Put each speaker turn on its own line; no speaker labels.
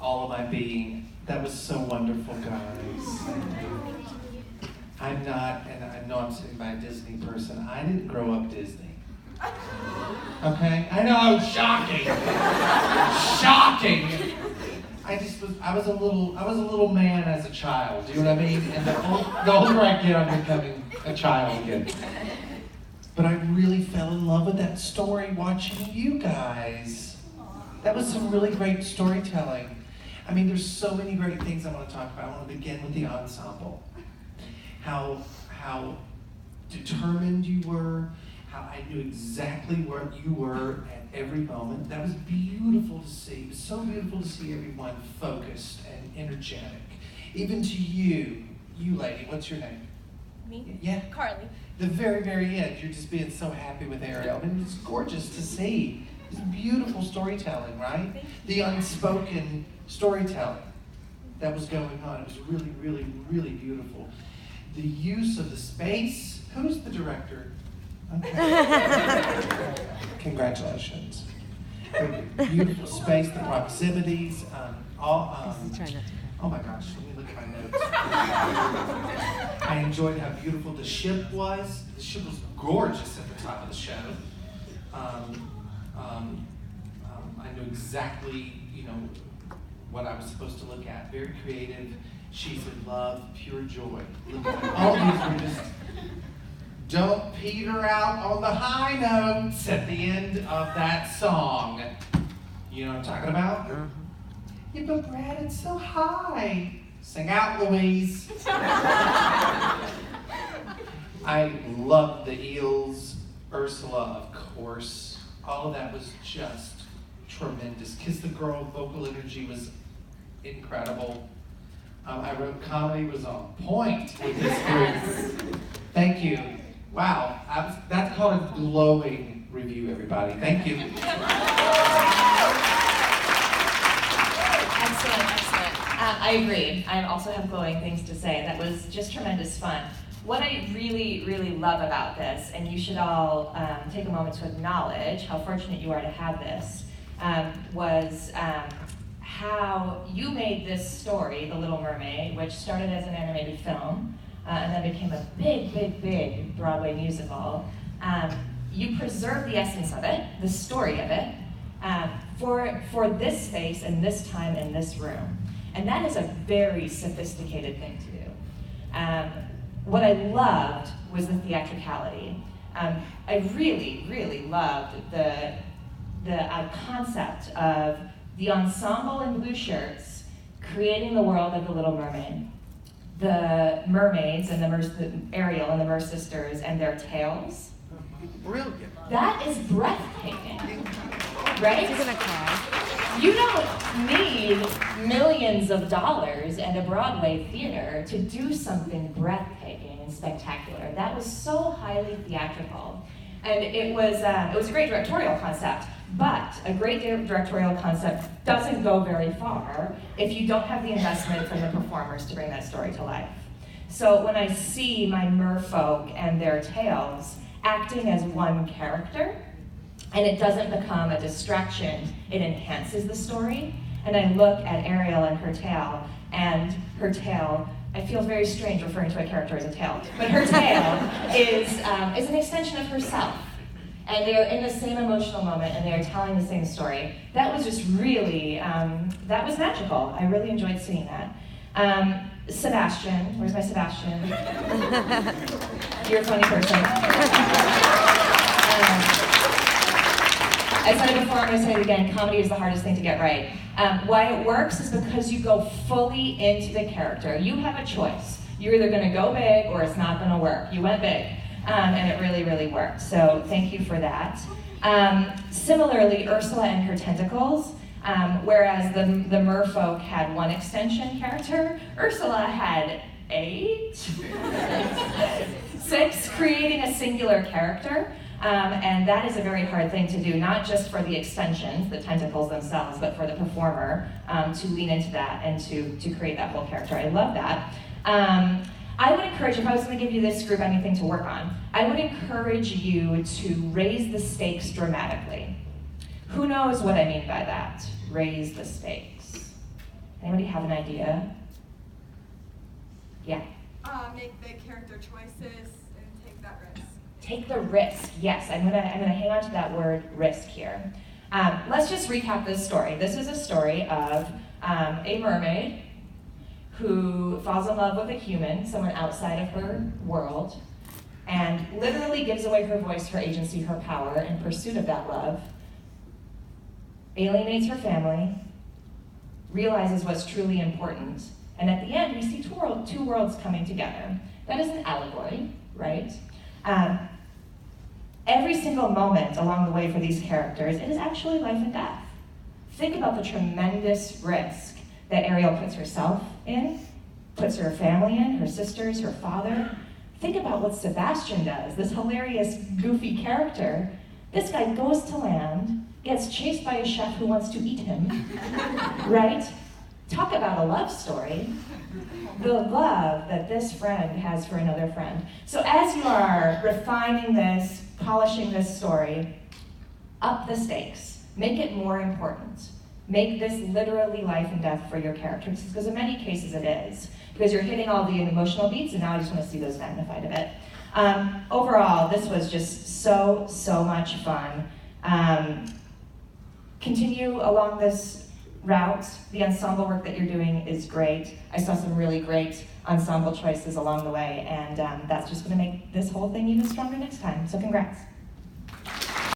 all of my being. That was so wonderful, guys. I'm not, and I know I'm sitting by a Disney person. I didn't grow up Disney. Okay? I know, shocking. Shocking. I was a little man as a child. Do you know what I mean? And the older I get, I'm becoming a child again. But I really fell in love with that story watching you guys. That was some really great storytelling. I mean, there's so many great things I want to talk about. I want to begin with the ensemble. How determined you were, how I knew exactly where you were at every moment. That was beautiful to see. It was so beautiful to see everyone focused and energetic. Even to you lady, what's your name?
Me?
Yeah?
Carly.
The very, very end, you're just being so happy with Ariel. And it's gorgeous to see. It's beautiful storytelling, right? The unspoken storytelling that was going on. It was really, really, really beautiful. The use of the space. Who's the director? Okay. Congratulations. The beautiful space, the proximities, oh my gosh, let me look at my notes. I enjoyed how beautiful the ship was. The ship was gorgeous at the top of the show. I knew exactly, what I was supposed to look at. Very creative. She's in love, pure joy. All these were just, don't peter out on the high notes at the end of that song. You know what I'm talking about? Yeah, but Brad, it's so high. Sing out, Louise. I loved the eels, Ursula, of course. All of that was just tremendous. Kiss the Girl vocal energy was incredible. I wrote comedy was on point with this group. Thank you. Wow, that's called a glowing review, everybody. Thank you.
Excellent. I agree. I also have glowing things to say. That was just tremendous fun. What I really, really love about this, and you should all take a moment to acknowledge how fortunate you are to have this, was how you made this story, The Little Mermaid, which started as an animated film, and then became a big, big, big Broadway musical. You preserved the essence of it, the story of it, for this space and this time in this room. And that is a very sophisticated thing to do. What I loved was the theatricality. I really, really loved the concept of the ensemble in blue shirts creating the world of The Little Mermaid. The mermaids and the Ariel and the Mer sisters and their tails.
Brilliant.
That is breathtaking, right?
She's gonna cry.
You don't need millions of dollars and a Broadway theater to do something breathtaking and spectacular. That was so highly theatrical. And it was a great directorial concept, but a great directorial concept doesn't go very far if you don't have the investment from the performers to bring that story to life. So when I see my merfolk and their tails acting as one character, and it doesn't become a distraction, it enhances the story. And I look at Ariel and her tail, I feel very strange referring to a character as a tail, but her tail is an extension of herself. And they're in the same emotional moment, and they're telling the same story. That was just really, that was magical. I really enjoyed seeing that. Sebastian, where's my Sebastian? You're a funny person. I said it before, I'm gonna say it again, comedy is the hardest thing to get right. Why it works is because you go fully into the character. You have a choice. You're either gonna go big or it's not gonna work. You went big, and it really, really worked. So thank you for that. Similarly, Ursula and her tentacles, whereas the merfolk had one extension character, Ursula had 8, 6, creating a singular character. And that is a very hard thing to do, not just for the extensions, the tentacles themselves, but for the performer to lean into that and to create that whole character. I love that. I would encourage, if I was going to give you this group anything to work on, I would encourage you to raise the stakes dramatically. Who knows what I mean by that? Raise the stakes. Anybody have an idea? Yeah.
Make the character choices and take that risk.
Take the risk. Yes, I'm gonna hang on to that word risk here. Let's just recap this story. This is a story of a mermaid who falls in love with a human, someone outside of her world, and literally gives away her voice, her agency, her power in pursuit of that love, alienates her family, realizes what's truly important, and at the end we see two worlds coming together. That is an allegory, right? Every single moment along the way for these characters, it is actually life and death. Think about the tremendous risk that Ariel puts herself in, puts her family in, her sisters, her father. Think about what Sebastian does, this hilarious, goofy character. This guy goes to land, gets chased by a chef who wants to eat him, right? Talk about a love story. The love that this friend has for another friend. So as you are refining this, polishing this story, up the stakes. Make it more important. Make this literally life and death for your characters, because in many cases it is. Because you're hitting all the emotional beats, and now I just want to see those magnified a bit. Overall, this was just so much fun. Continue along this route. The ensemble work that you're doing is great. I saw some really great ensemble choices along the way, and that's just going to make this whole thing even stronger next time. So congrats.